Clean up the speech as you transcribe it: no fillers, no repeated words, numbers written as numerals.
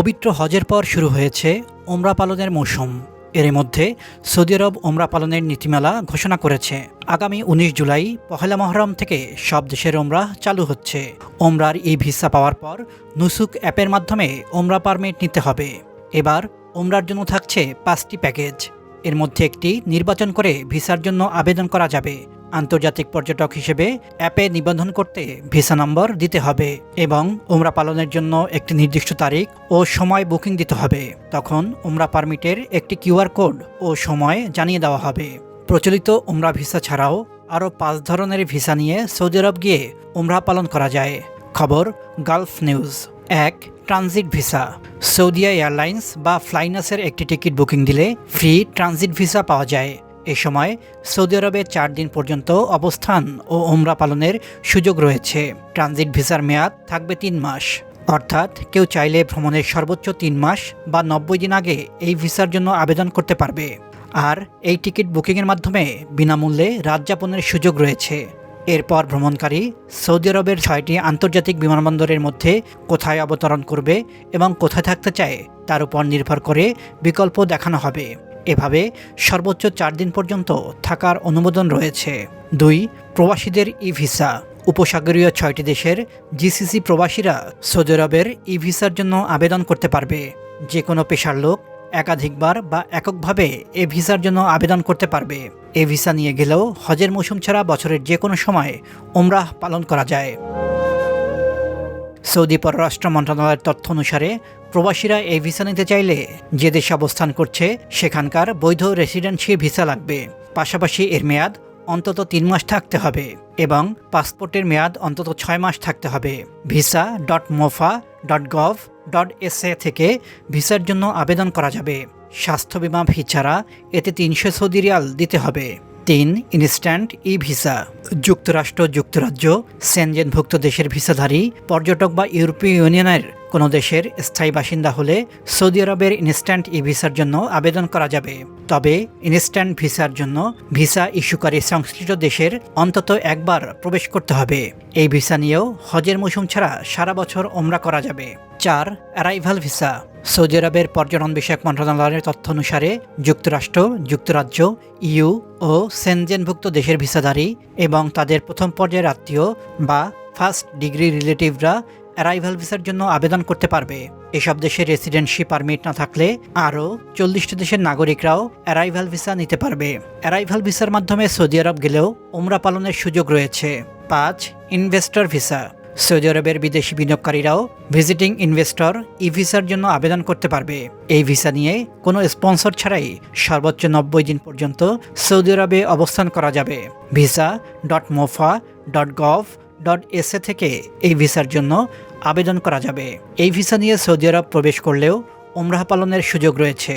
পবিত্র হজের পর শুরু হয়েছে উমরা পালনের মৌসুম। এর মধ্যে সৌদি আরব উমরা পালনের নীতিমালা ঘোষণা করেছে। আগামী ১৯ জুলাই পহেলা মহরম থেকে সব দেশের উমরাহ চালু হচ্ছে। উমরার এই ভিসা পাওয়ার পর নুসুক অ্যাপের মাধ্যমে উমরা পারমিট নিতে হবে। এবার উমরার জন্য থাকছে ৫টি প্যাকেজ। এর মধ্যে একটি নির্বাচন করে ভিসার জন্য আবেদন করা যাবে। আন্তর্জাতিক পর্যটক হিসেবে অ্যাপে নিবন্ধন করতে ভিসা নম্বর দিতে হবে এবং উমরা পালনের জন্য একটি নির্দিষ্ট তারিখ ও সময় বুকিং দিতে হবে। তখন উমরা পারমিটের একটি কিউআর কোড ও সময় জানিয়ে দেওয়া হবে। প্রচলিত উমরা ভিসা ছাড়াও আরও ৫ ধরনের ভিসা নিয়ে সৌদি আরব গিয়ে উমরা পালন করা যায়। খবর Gulf news. ১. Transit visa. Saudia airlines বা ফ্লাইনাসের একটি টিকিট বুকিং দিলে ফ্রি ট্রানজিট ভিসা পাওয়া যায়। এ সময় সৌদি আরবে ৪ দিন পর্যন্ত অবস্থান ও উমরা পালনের সুযোগ রয়েছে। ট্রানজিট ভিসার মেয়াদ থাকবে ৩ মাস, অর্থাৎ কেউ চাইলে ভ্রমণের সর্বোচ্চ ৩ মাস বা ৯০ দিন আগে এই ভিসার জন্য আবেদন করতে পারবে। আর এই টিকিট বুকিংয়ের মাধ্যমে বিনামূল্যে রাতযাপনের সুযোগ রয়েছে। এরপর ভ্রমণকারী সৌদি আরবের ৬টি আন্তর্জাতিক বিমানবন্দরের মধ্যে কোথায় অবতরণ করবে এবং কোথায় থাকতে চায় তার উপর নির্ভর করে বিকল্প দেখানো হবে। এভাবে সর্বোচ্চ ৪ দিন পর্যন্ত থাকার অনুমোদন রয়েছে। ২. প্রবাসীদের ই ভিসা। উপসাগরীয় ৬টি দেশের জিসিসি প্রবাসীরা সৌদি আরবের ই ভিসার জন্য আবেদন করতে পারবে। যে কোনো পেশার লোক একাধিকবার বা এককভাবে এ ভিসার জন্য আবেদন করতে পারবে। এ ভিসা নিয়ে গেলেও হজের মৌসুম ছাড়া বছরের যে কোনো সময় উমরাহ পালন করা যায়। সৌদি পররাষ্ট্র মন্ত্রণালয়ের তথ্য অনুসারে প্রবাসীরা এই ভিসা নিতে চাইলে যে দেশে অবস্থান করছে সেখানকার বৈধ রেসিডেন্সি ভিসা লাগবে। পাশাপাশি এর মেয়াদ অন্তত ৩ মাস থাকতে হবে এবং পাসপোর্টের মেয়াদ অন্তত ৬ মাস থাকতে হবে। visa.mofa.gov.sa থেকে ভিসার জন্য আবেদন করা যাবে। স্বাস্থ্য বিমা ফি ছাড়া এতে ৩০০ সৌদি রিয়াল দিতে হবে। ৩. ইনস্ট্যান্ট ই ভিসা। যুক্তরাষ্ট্র, যুক্তরাজ্য, সেনজেনভুক্ত দেশের ভিসাধারী পর্যটক বা ইউরোপীয় ইউনিয়নের কোনো দেশের স্থায়ী বাসিন্দা হলে সৌদি আরবের ইনস্ট্যান্ট ই ভিসার জন্য আবেদন করা যাবে। তবে ইনস্ট্যান্ট ভিসার জন্য ভিসা ইস্যুকারী সংশ্লিষ্ট দেশের অন্তত একবার প্রবেশ করতে হবে। এই ভিসা নিয়েও হজের মৌসুম ছাড়া সারা বছর উমরা করা যাবে। ৪. Arrival visa. সৌদি আরবের পর্যটন বিষয়ক মন্ত্রণালয়ের তথ্য অনুসারে যুক্তরাষ্ট্র, যুক্তরাজ্য, ইউ ও সেনজেনভুক্ত দেশের ভিসাধারী এবং তাদের প্রথম পর্যায়ের আত্মীয় বা ফার্স্ট ডিগ্রি রিলেটিভরা অ্যারাইভাল ভিসার জন্য আবেদন করতে পারবে। এসব দেশের রেসিডেন্সি পারমিট না থাকলে আরও ৪০টি দেশের নাগরিকরাও অ্যারাইভাল ভিসা নিতে পারবে। অ্যারাইভাল ভিসার মাধ্যমে সৌদি আরব গেলেও উমরা পালনের সুযোগ রয়েছে। ৫. Investor visa. সৌদি আরবের বিদেশি বিনিয়োগকারীরাও ভিজিটিং ইনভেস্টর ই ভিসার জন্য আবেদন করতে পারবে। এই ভিসা নিয়ে কোনো স্পন্সর ছাড়াই সর্বোচ্চ ৯০ দিন পর্যন্ত সৌদি আরবে অবস্থান করা যাবে। visa.mofa.gov.sa থেকে এই ভিসার জন্য আবেদন করা যাবে। এই ভিসা নিয়ে সৌদি আরব প্রবেশ করলেও উমরাহ পালনের সুযোগ রয়েছে।